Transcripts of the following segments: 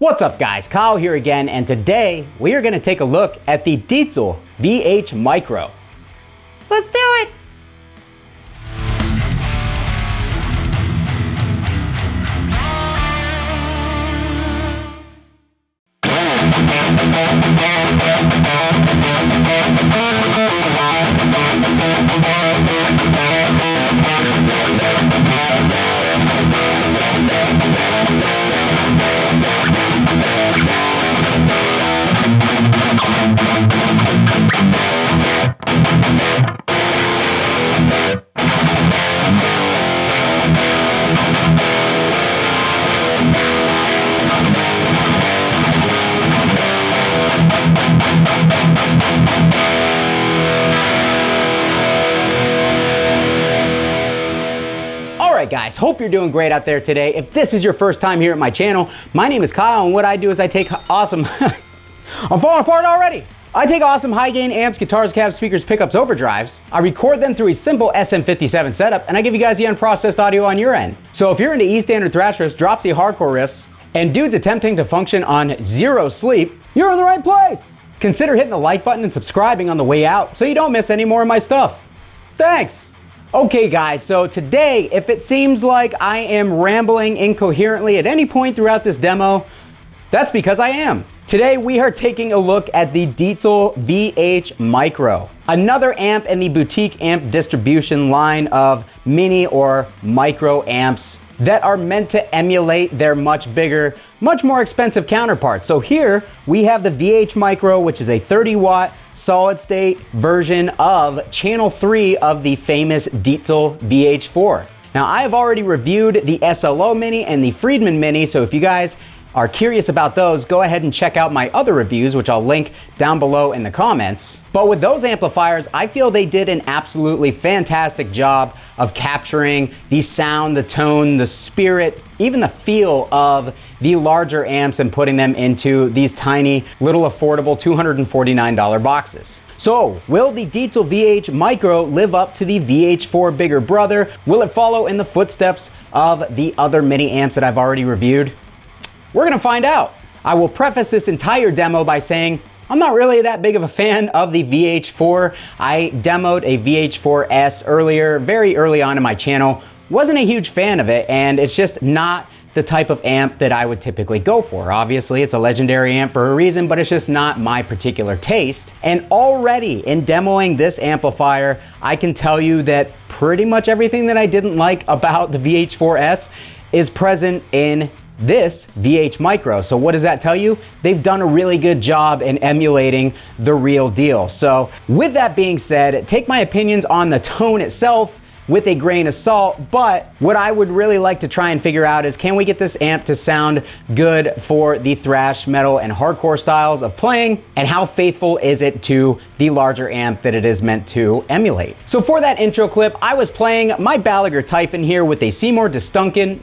What's up guys, Kyle here again, and today we are going to take a look at the Diezel VH Micro. Let's do it! Alright guys, hope you're doing great out there today. If this is your first time here at my channel, my name is Kyle, and what I do is I take awesome... I'm falling apart already! I take awesome high gain amps, guitars, cabs, speakers, pickups, overdrives. I record them through a simple SM57 setup, and I give you guys the unprocessed audio on your end. So if you're into E-standard thrash riffs, drop C hardcore riffs, and dudes attempting to function on zero sleep, you're in the right place! Consider hitting the like button and subscribing on the way out so you don't miss any more of my stuff. Thanks! Okay guys, so today, if it seems like I am rambling incoherently at any point throughout this demo, that's because I am. Today we are taking a look at the Diezel VH Micro, another amp in the boutique amp distribution line of mini or micro amps that are meant to emulate their much bigger, much more expensive counterparts. So here we have the VH Micro, which is a 30-watt solid state version of channel 3 of the famous Diezel VH4. Now I have already reviewed the SLO Mini and the Friedman Mini, so if you guys are curious about those, go ahead and check out my other reviews, which I'll link down below in the comments. But with those amplifiers, I feel they did an absolutely fantastic job of capturing the sound, the tone, the spirit, even the feel of the larger amps and putting them into these tiny, little affordable $249 boxes. So, will the Diezel VH Micro live up to the VH4 bigger brother? Will it follow in the footsteps of the other mini amps that I've already reviewed? We're gonna find out. I will preface this entire demo by saying I'm not really that big of a fan of the VH4. I demoed a VH4S earlier, very early on in my channel. Wasn't a huge fan of it, and it's just not the type of amp that I would typically go for. Obviously, it's a legendary amp for a reason, but it's just not my particular taste. And already in demoing this amplifier, I can tell you that pretty much everything that I didn't like about the VH4S is present in this VH Micro. So what does that tell you? They've done a really good job in emulating the real deal. So with that being said, take my opinions on the tone itself with a grain of salt, but what I would really like to try and figure out is, can we get this amp to sound good for the thrash, metal, and hardcore styles of playing, and how faithful is it to the larger amp that it is meant to emulate? So for that intro clip, I was playing my Balaguer Typhon here with a Seymour Duncan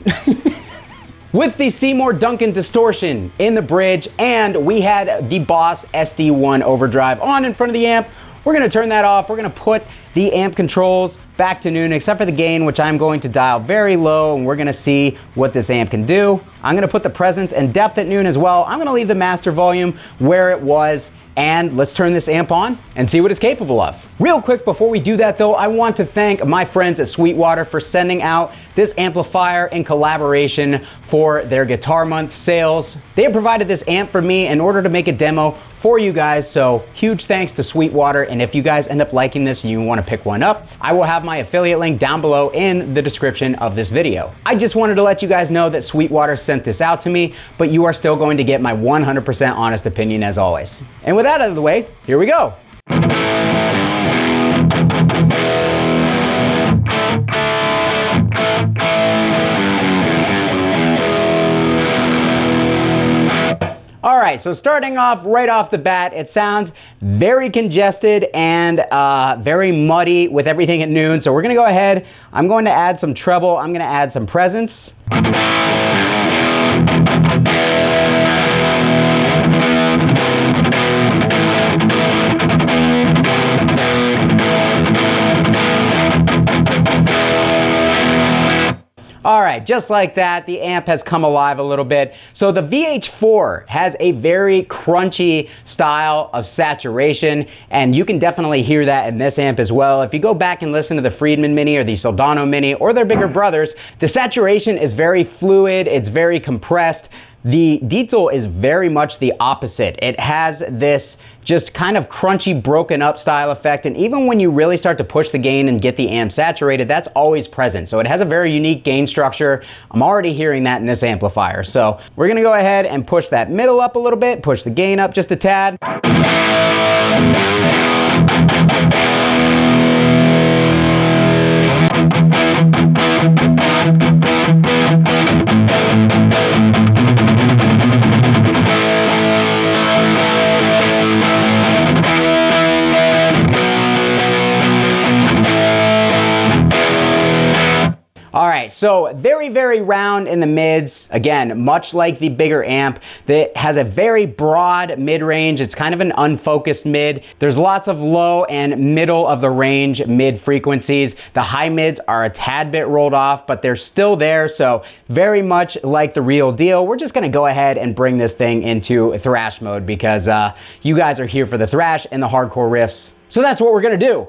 with the Seymour Duncan distortion in the bridge, and we had the Boss SD1 overdrive on in front of the amp. We're gonna turn that off. We're gonna put the amp controls back to noon, except for the gain, which I'm going to dial very low, and we're gonna see what this amp can do. I'm gonna put the presence and depth at noon as well. I'm gonna leave the master volume where it was, and let's turn this amp on and see what it's capable of. Real quick before we do that though, I want to thank my friends at Sweetwater for sending out this amplifier in collaboration for their Guitar Month sales. They have provided this amp for me in order to make a demo for you guys, so huge thanks to Sweetwater. And if you guys end up liking this and you want to pick one up, I will have my affiliate link down below in the description of this video. I just wanted to let you guys know that Sweetwater sent this out to me, but you are still going to get my 100% honest opinion as always. And with that out of the way, here we go. All right, so starting off right off the bat, it sounds very congested and very muddy with everything at noon. So we're gonna go ahead, I'm going to add some treble, I'm gonna add some presence. All right, right, just like that, the amp has come alive a little bit. So the VH4 has a very crunchy style of saturation, and you can definitely hear that in this amp as well. If you go back and listen to the Friedman Mini or the Soldano Mini or their bigger brothers, the saturation is very fluid, it's very compressed. The Diezel is very much the opposite. It has this just kind of crunchy, broken up style effect, and even when you really start to push the gain and get the amp saturated, that's always present. So it has a very unique gain structure. I'm already hearing that in this amplifier. So we're gonna go ahead and push that middle up a little bit, push the gain up just a tad. All right, so very, very round in the mids. Again, much like the bigger amp, that has a very broad mid-range. It's kind of an unfocused mid. There's lots of low and middle of the range mid frequencies. The high mids are a tad bit rolled off, but they're still there, so very much like the real deal. We're just gonna go ahead and bring this thing into thrash mode because you guys are here for the thrash and the hardcore riffs. So that's what we're gonna do.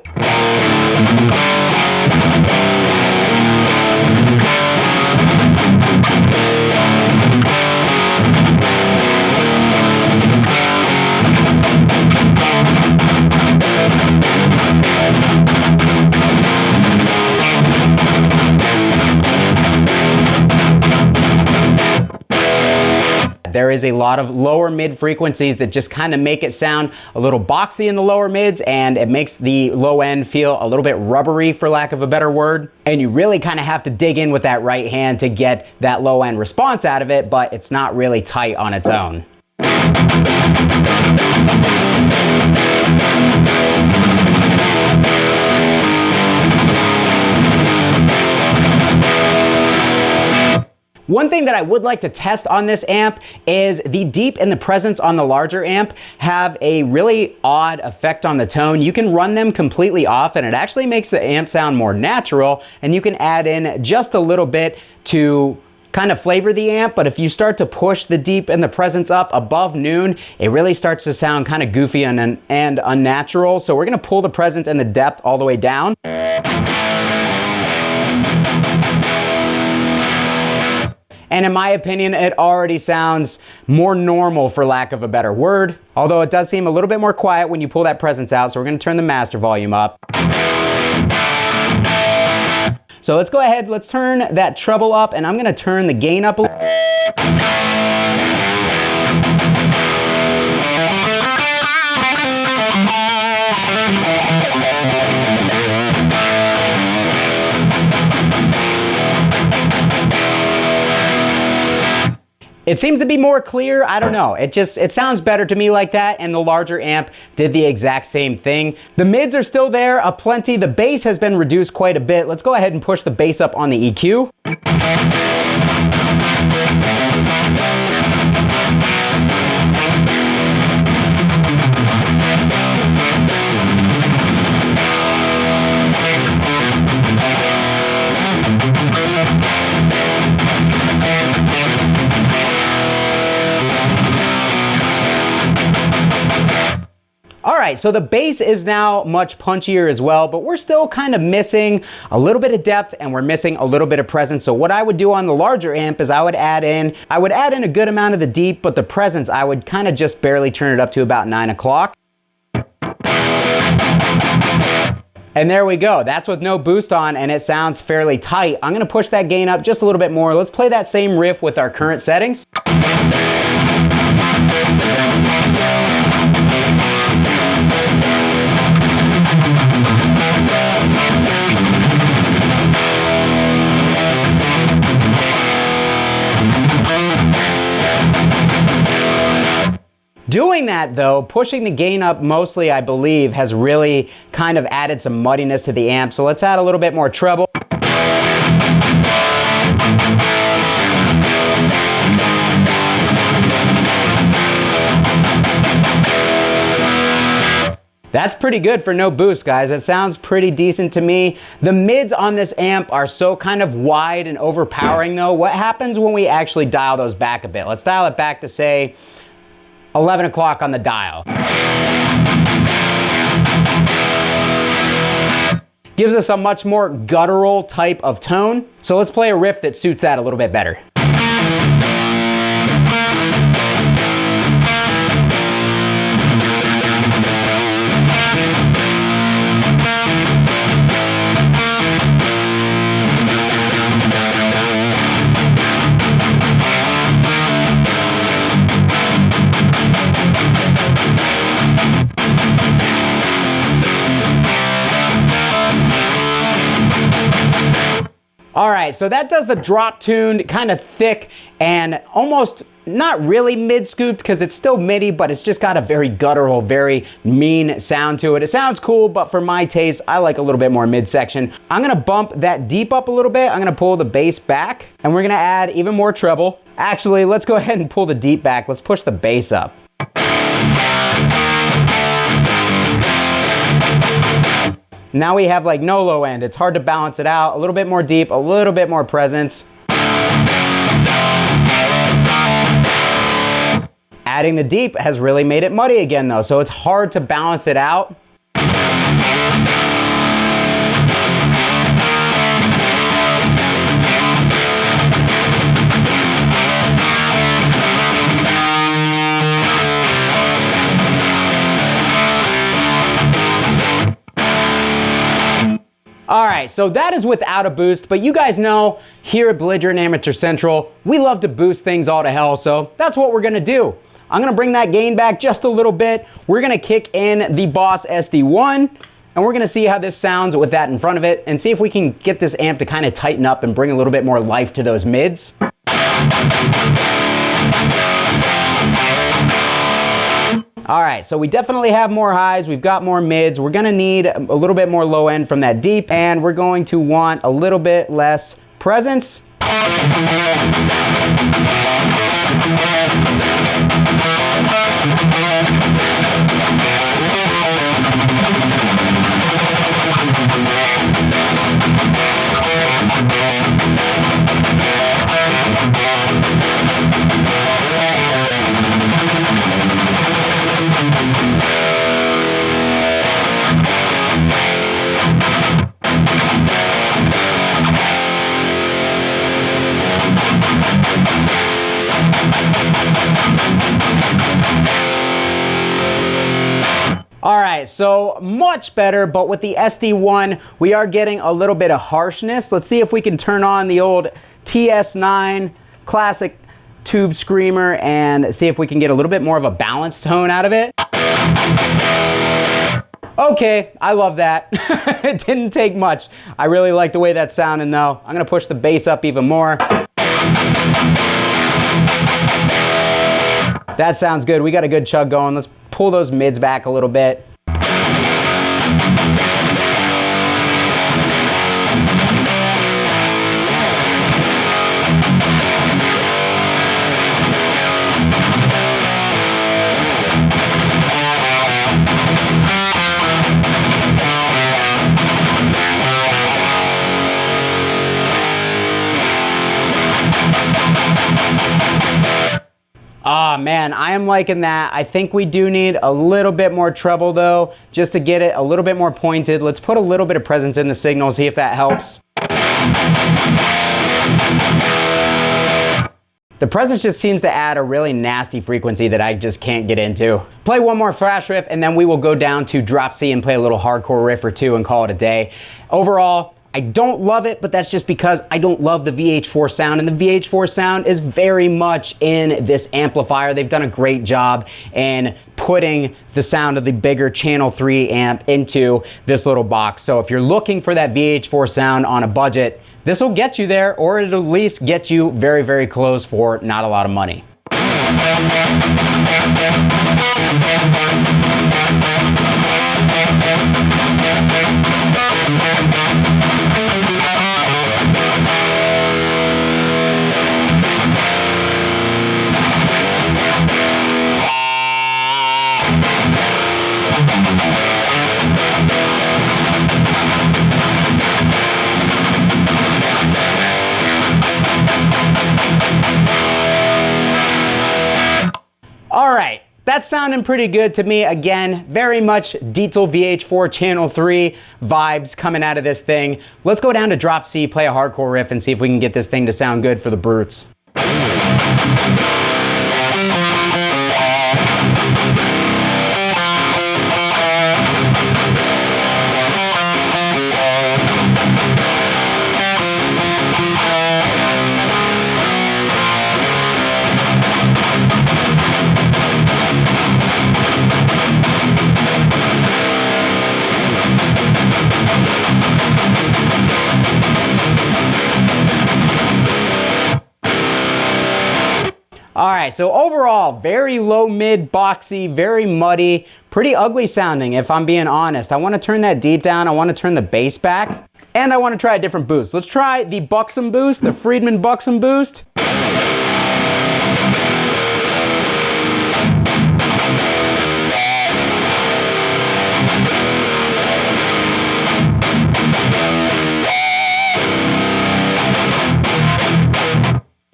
There is a lot of lower mid frequencies that just kind of make it sound a little boxy in the lower mids, and it makes the low end feel a little bit rubbery, for lack of a better word. And you really kind of have to dig in with that right hand to get that low end response out of it, but it's not really tight on its own. One thing that I would like to test on this amp is the deep and the presence on the larger amp have a really odd effect on the tone. You can run them completely off and it actually makes the amp sound more natural, and you can add in just a little bit to kind of flavor the amp, but if you start to push the deep and the presence up above noon, it really starts to sound kind of goofy and unnatural. So we're gonna pull the presence and the depth all the way down. And in my opinion, it already sounds more normal, for lack of a better word. Although it does seem a little bit more quiet when you pull that presence out, so we're gonna turn the master volume up. So let's go ahead, let's turn that treble up, and I'm gonna turn the gain up a little. It seems to be more clear, I don't know. It sounds better to me like that, and the larger amp did the exact same thing. The mids are still there, aplenty. The bass has been reduced quite a bit. Let's go ahead and push the bass up on the EQ. All right, so the bass is now much punchier as well, but we're still kind of missing a little bit of depth and we're missing a little bit of presence. So what I would do on the larger amp is I would add in a good amount of the deep, but the presence, I would kind of just barely turn it up to about 9 o'clock. And there we go. That's with no boost on, and it sounds fairly tight. I'm gonna push that gain up just a little bit more. Let's play that same riff with our current settings. Doing that though, pushing the gain up mostly, I believe, has really kind of added some muddiness to the amp. So let's add a little bit more treble. That's pretty good for no boost, guys. That sounds pretty decent to me. The mids on this amp are so kind of wide and overpowering though. What happens when we actually dial those back a bit? Let's dial it back to say 11 o'clock on the dial. Gives us a much more guttural type of tone. So let's play a riff that suits that a little bit better. All right, so that does the drop tuned, kind of thick and almost not really mid scooped because it's still MIDI, but it's just got a very guttural, very mean sound to it. It sounds cool, but for my taste, I like a little bit more mid section. I'm gonna bump that deep up a little bit. I'm gonna pull the bass back and we're gonna add even more treble. Actually, let's go ahead and pull the deep back. Let's push the bass up. Now we have like no low end. It's hard to balance it out. A little bit more deep, a little bit more presence. Adding the deep has really made it muddy again though, so it's hard to balance it out. All right, so that is without a boost, but you guys know here at Belligerent Amateur Central, we love to boost things all to hell, so that's what we're gonna do. I'm gonna bring that gain back just a little bit. We're gonna kick in the Boss SD1, and we're gonna see how this sounds with that in front of it, and see if we can get this amp to kind of tighten up and bring a little bit more life to those mids. All right, so we definitely have more highs, we've got more mids, we're gonna need a little bit more low end from that deep, and we're going to want a little bit less presence. All right, so much better, but with the SD1, we are getting a little bit of harshness. Let's see if we can turn on the old TS9 classic tube screamer and see if we can get a little bit more of a balanced tone out of it. Okay, I love that. It didn't take much. I really like the way that's sounding though. I'm gonna push the bass up even more. That sounds good. We got a good chug going. Let's pull those mids back a little bit. Ah, man, I am liking that. I think we do need a little bit more treble though, just to get it a little bit more pointed. Let's put a little bit of presence in the signal, see if that helps. The presence just seems to add a really nasty frequency that I just can't get into. Play one more thrash riff and then we will go down to drop C and play a little hardcore riff or two and call it a day. Overall, I don't love it, but that's just because I don't love the VH4 sound, and the VH4 sound is very much in this amplifier. They've done a great job in putting the sound of the bigger channel 3 amp into this little box. So if you're looking for that VH4 sound on a budget, this will get you there, or it'll at least get you very, very close for not a lot of money. All right, that's sounding pretty good to me. Again, very much Diezel VH4 Channel 3 vibes coming out of this thing. Let's go down to drop C, play a hardcore riff, and see if we can get this thing to sound good for the brutes. All right, so overall, very low mid, boxy, very muddy, pretty ugly sounding if I'm being honest. I want to turn that deep down, I want to turn the bass back, and I want to try a different boost. Let's try the Buxom boost, the Friedman Buxom boost.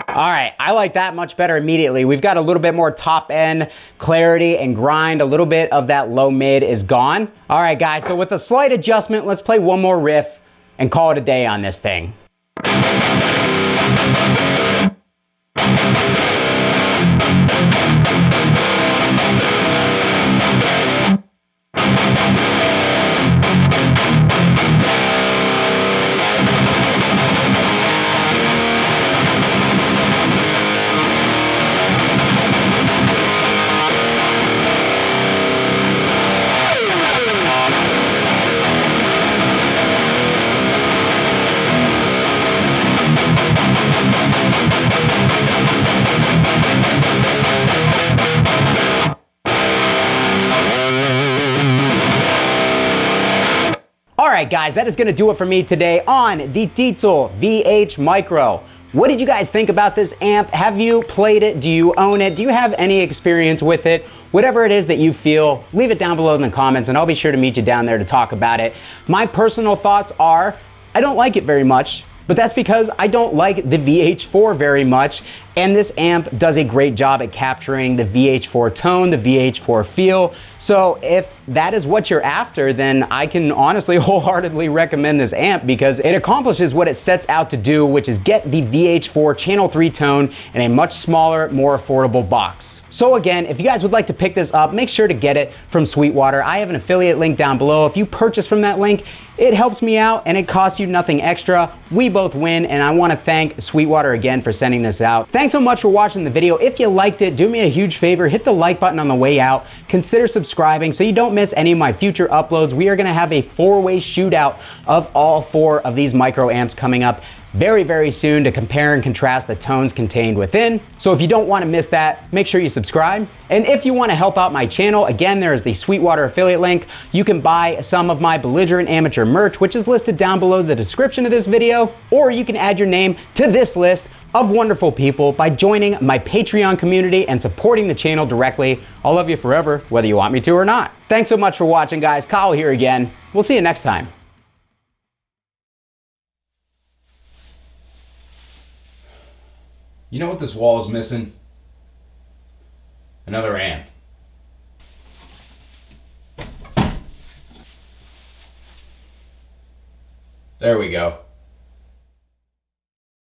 All right, I like that much better immediately. We've got a little bit more top end clarity and grind. A little bit of that low mid is gone. All right, guys, so with a slight adjustment, let's play one more riff and call it a day on this thing. All right, guys, that is gonna do it for me today on the Diezel VH Micro. What did you guys think about this amp? Have you played it? Do you own it? Do you have any experience with it? Whatever it is that you feel, leave it down below in the comments and I'll be sure to meet you down there to talk about it. My personal thoughts are, I don't like it very much, but that's because I don't like the VH4 very much, and this amp does a great job at capturing the VH4 tone, the VH4 feel. So if that is what you're after, then I can honestly wholeheartedly recommend this amp because it accomplishes what it sets out to do, which is get the VH4 Channel 3 tone in a much smaller, more affordable box. So again, if you guys would like to pick this up, make sure to get it from Sweetwater. I have an affiliate link down below. If you purchase from that link, it helps me out and it costs you nothing extra. We both win, and I want to thank Sweetwater again for sending this out. Thanks so much for watching the video. If you liked it, do me a huge favor, hit the like button on the way out. Consider subscribing so you don't miss any of my future uploads. We are going to have a 4-way shootout of all 4 of these micro amps coming up very, very soon to compare and contrast the tones contained within. So if you don't want to miss that, make sure you subscribe. And if you want to help out my channel, again, there is the Sweetwater affiliate link. You can buy some of my belligerent amateur merch, which is listed down below the description of this video, or you can add your name to this list of wonderful people by joining my Patreon community and supporting the channel directly. I'll love you forever, whether you want me to or not. Thanks so much for watching, guys. Kyle here again. We'll see you next time. You know what this wall is missing? Another amp. There we go.